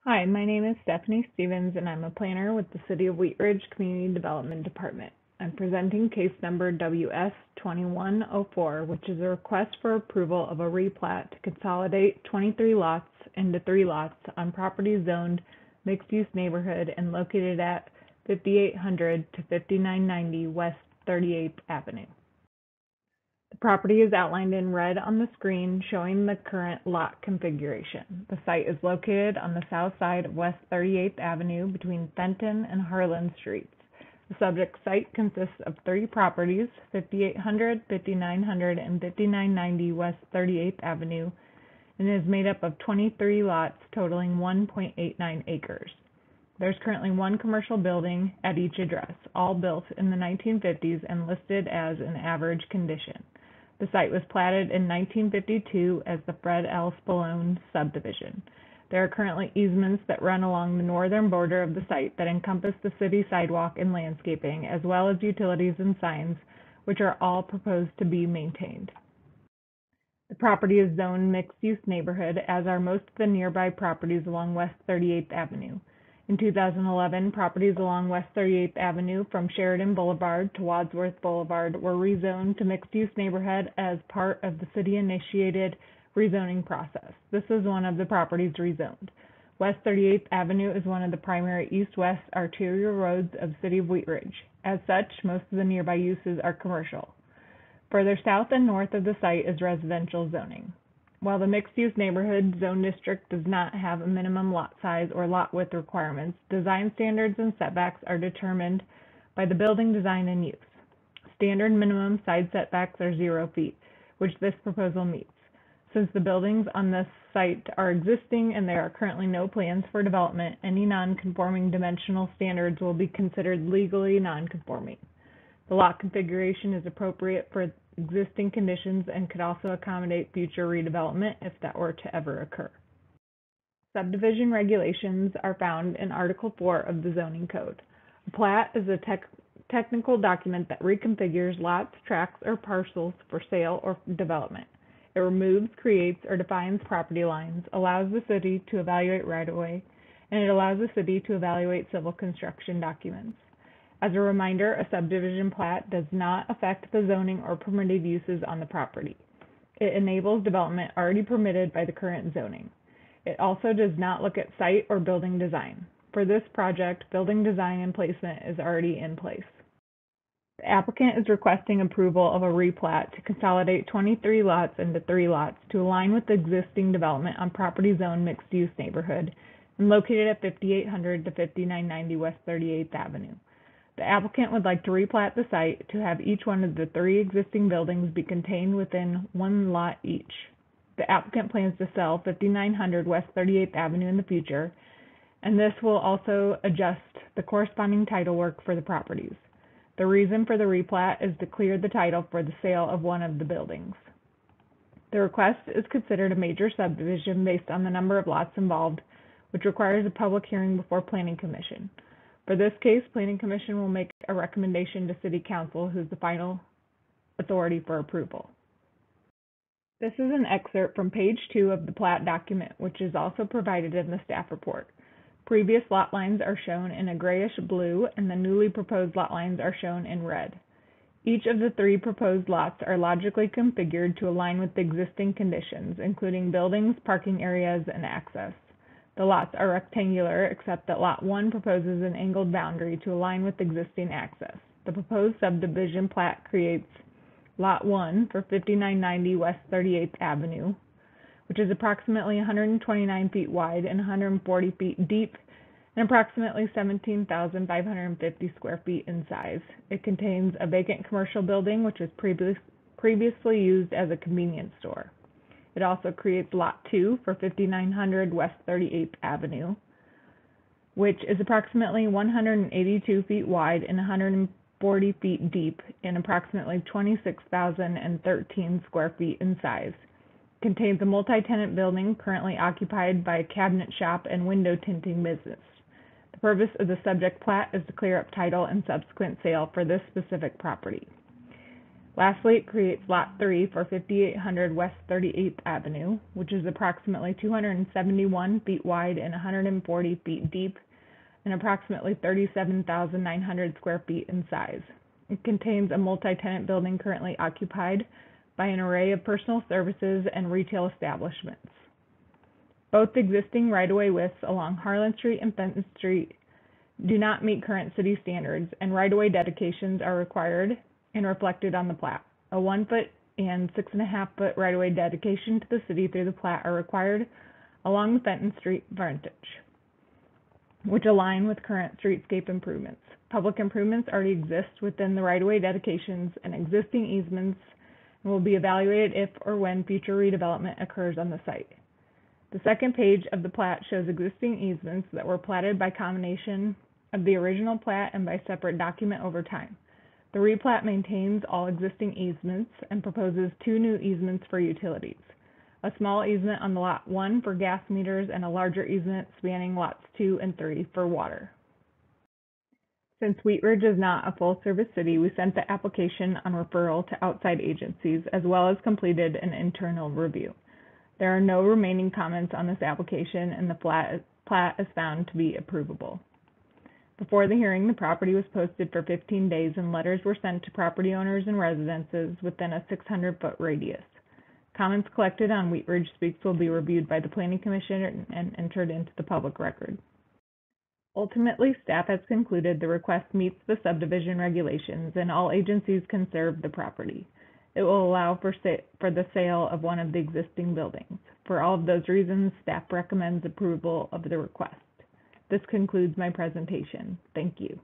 Hi, my name is Stephanie Stevens, and I'm a planner with the City of Wheat Ridge Community Development Department. I'm presenting case number WS-21-04, which is a request for approval of a replat to consolidate 23 lots into 3 lots on property zoned mixed-use neighborhood and located at 5800 to 5990 West 38th Avenue. The property is outlined in red on the screen, showing the current lot configuration. The site is located on the south side of West 38th Avenue between Fenton and Harlan Streets. The subject site consists of 3 properties, 5800, 5900, and 5990 West 38th Avenue, and is made up of 23 lots totaling 1.89 acres. There's currently 1 commercial building at each address, all built in the 1950s and listed as in average condition. The site was platted in 1952 as the Fred L. Spallone Subdivision. There are currently easements that run along the northern border of the site that encompass the city sidewalk and landscaping, as well as utilities and signs, which are all proposed to be maintained. The property is zoned mixed-use neighborhood, as are most of the nearby properties along West 38th Avenue. In 2011, properties along West 38th Avenue from Sheridan Boulevard to Wadsworth Boulevard were rezoned to mixed-use neighborhood as part of the city-initiated rezoning process. This is one of the properties rezoned. West 38th Avenue is one of the primary east-west arterial roads of the City of Wheat Ridge. As such, most of the nearby uses are commercial. Further south and north of the site is residential zoning. While the mixed-use neighborhood zone district does not have a minimum lot size or lot width requirements, design standards and setbacks are determined by the building design and use. Standard minimum side setbacks are 0 feet, which this proposal meets. Since the buildings on this site are existing and there are currently no plans for development, any non-conforming dimensional standards will be considered legally non-conforming. The lot configuration is appropriate for existing conditions and could also accommodate future redevelopment if that were to ever occur. Subdivision regulations are found in Article 4 of the Zoning Code. A plat is a technical document that reconfigures lots, tracts, or parcels for sale or development. It removes, creates, or defines property lines, allows the city to evaluate right-of-way, and it allows the city to evaluate civil construction documents. As a reminder, a subdivision plat does not affect the zoning or permitted uses on the property. It enables development already permitted by the current zoning. It also does not look at site or building design. For this project, building design and placement is already in place. The applicant is requesting approval of a replat to consolidate 23 lots into 3 lots to align with the existing development on property zone mixed-use neighborhood and located at 5800 to 5990 West 38th Avenue. The applicant would like to replat the site to have each one of the 3 existing buildings be contained within 1 lot each. The applicant plans to sell 5900 West 38th Avenue in the future, and this will also adjust the corresponding title work for the properties. The reason for the replat is to clear the title for the sale of one of the buildings. The request is considered a major subdivision based on the number of lots involved, which requires a public hearing before Planning Commission. For this case, Planning Commission will make a recommendation to City Council, who is the final authority for approval. This is an excerpt from page 2 of the plat document, which is also provided in the staff report. Previous lot lines are shown in a grayish blue, and the newly proposed lot lines are shown in red. Each of the 3 proposed lots are logically configured to align with the existing conditions, including buildings, parking areas, and access. The lots are rectangular, except that Lot 1 proposes an angled boundary to align with existing access. The proposed subdivision plat creates Lot 1 for 5990 West 38th Avenue, which is approximately 129 feet wide and 140 feet deep and approximately 17,550 square feet in size. It contains a vacant commercial building, which was previously used as a convenience store. It also creates Lot 2 for 5900 West 38th Avenue, which is approximately 182 feet wide and 140 feet deep and approximately 26,013 square feet in size. It contains a multi-tenant building currently occupied by a cabinet shop and window tinting business. The purpose of the subject plat is to clear up title and subsequent sale for this specific property. Lastly, it creates Lot 3 for 5800 West 38th Avenue, which is approximately 271 feet wide and 140 feet deep, and approximately 37,900 square feet in size. It contains a multi-tenant building currently occupied by an array of personal services and retail establishments. Both existing right-of-way widths along Harlan Street and Fenton Street do not meet current city standards, and right-of-way dedications are required and reflected on the plat. A 1 foot and 6.5 foot right-of-way dedication to the city through the plat are required along the Fenton Street frontage, which align with current streetscape improvements. Public improvements already exist within the right-of-way dedications and existing easements and will be evaluated if or when future redevelopment occurs on the site. The second page of the plat shows existing easements that were platted by combination of the original plat and by separate document over time. The replat maintains all existing easements and proposes 2 new easements for utilities. A small easement on lot 1 for gas meters and a larger easement spanning lots 2 and 3 for water. Since Wheat Ridge is not a full-service city, we sent the application on referral to outside agencies as well as completed an internal review. There are no remaining comments on this application, and the plat is found to be approvable. Before the hearing, the property was posted for 15 days and letters were sent to property owners and residences within a 600-foot radius. Comments collected on Wheat Ridge Speaks will be reviewed by the Planning Commission and entered into the public record. Ultimately, staff has concluded the request meets the subdivision regulations and all agencies can serve the property. It will allow for the sale of one of the existing buildings. For all of those reasons, staff recommends approval of the request. This concludes my presentation. Thank you.